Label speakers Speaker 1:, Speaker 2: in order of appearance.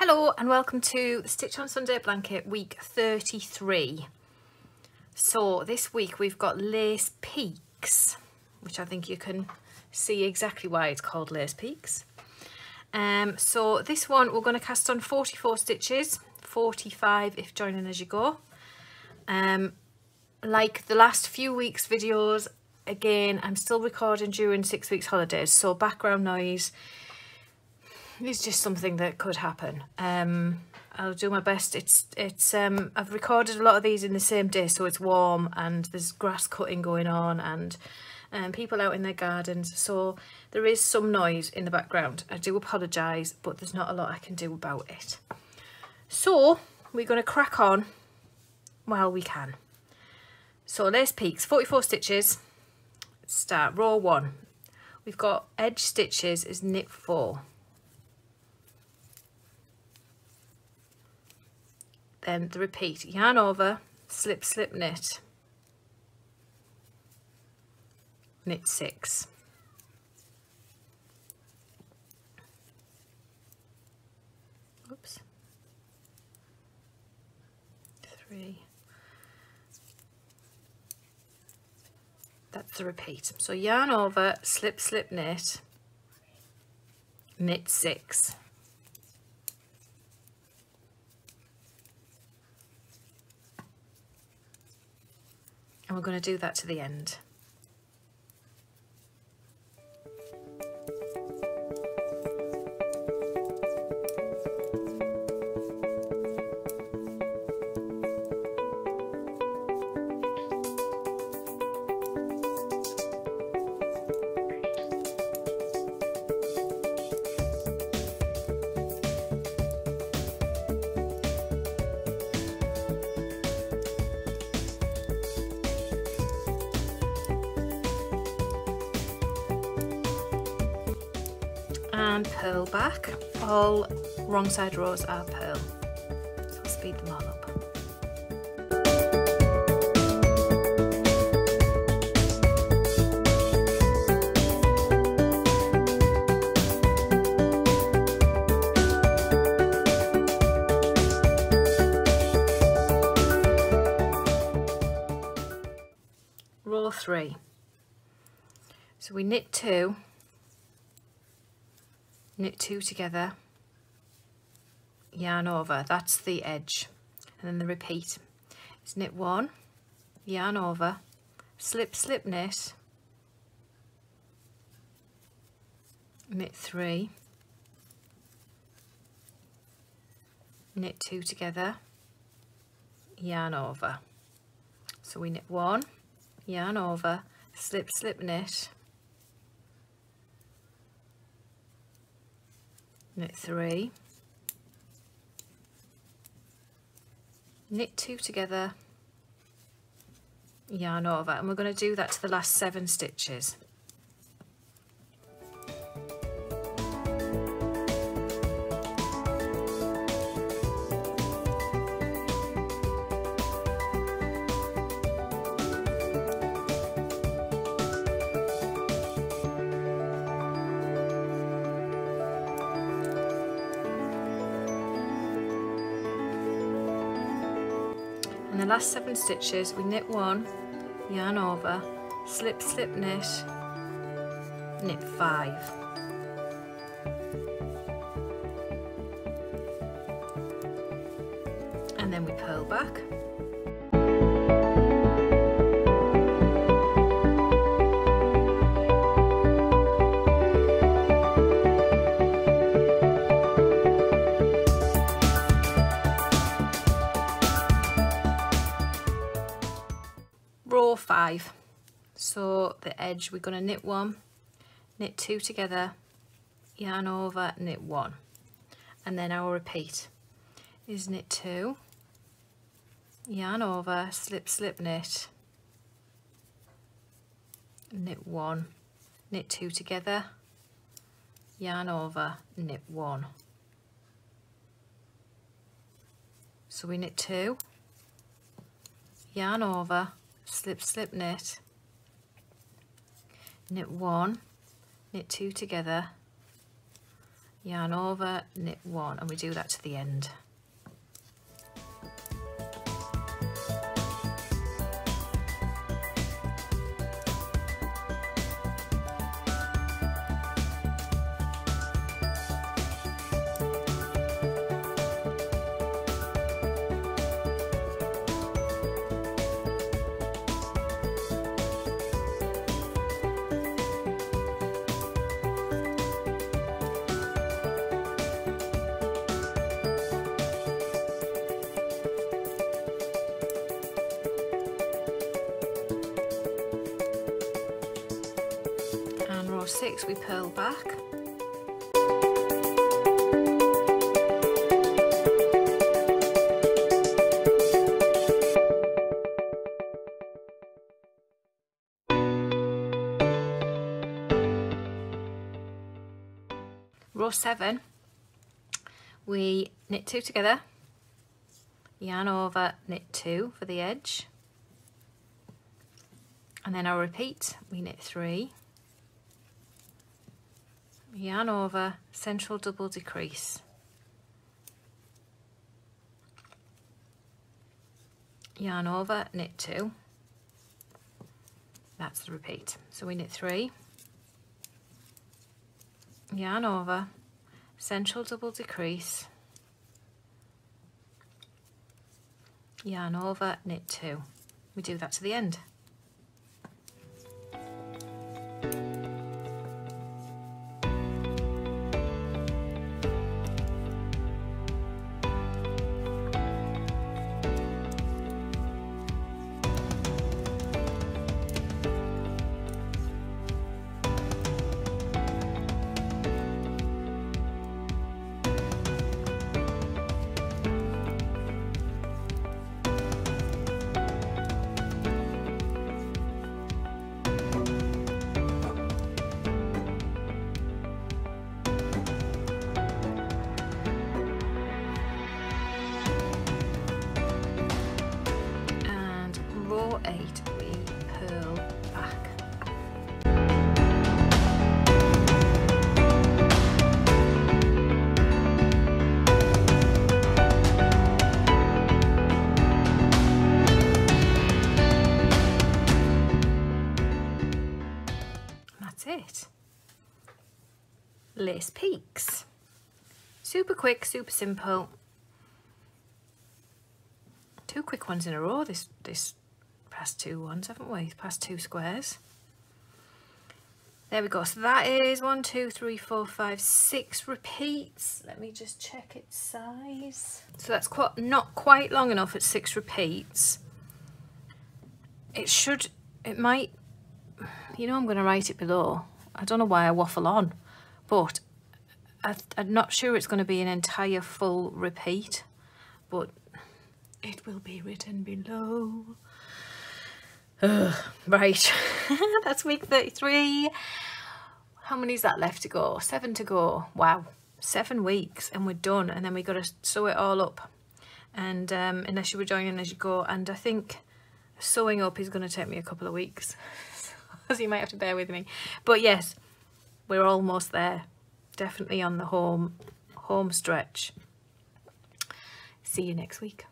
Speaker 1: Hello and welcome to the Stitch on Sunday blanket week 33. So this week we've got lace peaks, which I think you can see exactly why it's called lace peaks. So this one we're going to cast on 44 stitches, 45 if joining as you go. Like the last few weeks videos, again I'm still recording during 6 weeks holidays, so background noise is just something that could happen. I'll do my best. I've recorded a lot of these in the same day, so it's warm and there's grass cutting going on and people out in their gardens, so there is some noise in the background. I do apologise, but there's not a lot I can do about it. So we're going to crack on while we can. So lace peaks, 44 stitches. Let's start row 1. We've got edge stitches is knit 4. Then the repeat, yarn over, slip, slip, knit, knit 6. Oops. 3. That's the repeat. So yarn over, slip, slip, knit, knit 6. And we're going to do that to the end. And purl back. All wrong side rows are purl, so I'll speed them all up. Row 3. So we knit 2. Knit 2 together, yarn over, that's the edge, and then the repeat is knit 1, yarn over, slip, slip, knit, knit 3, knit 2 together, yarn over. So we knit 1, yarn over, slip, slip, knit, knit 3, knit 2 together, yarn over, and we're going to do that to the last 7 stitches. And the last 7 stitches we knit 1, yarn over, slip, slip, knit, knit 5. And then we purl back. Row 5. So the edge we're going to knit 1, knit 2 together, yarn over, knit 1, and then our repeat is knit 2, yarn over, slip, slip, knit, knit 1, knit 2 together, yarn over, knit 1. So we knit 2, yarn over, slip, slip, knit, knit 1, knit 2 together, yarn over, knit 1, and we do that to the end. Row 6 we purl back, row 7 we knit 2 together, yarn over, knit 2 for the edge, and then I'll repeat, we knit 3, yarn over, central double decrease, yarn over, knit 2, that's the repeat. So we knit 3, yarn over, central double decrease, yarn over, knit 2. We do that to the end. Row 8 we purl back. That's it. Lace peaks. Super quick, super simple. 2 quick ones in a row this past 2 ones, haven't we? Past 2 squares. There we go. So that is 1, 2, 3, 4, 5, 6 repeats. Let me just check its size. So that's not quite long enough at 6 repeats. It might, you know, I'm going to write it below. I don't know why I waffle on, but I'm not sure it's going to be an entire full repeat, but it will be written below. Right, that's week 33. How many is that left to go? 7 to go. Wow, 7 weeks and we're done, and then we got to sew it all up, and unless you were joining as you go, and I think sewing up is going to take me a couple of weeks, so you might have to bear with me, but yes, we're almost there, definitely on the home stretch. See you next week.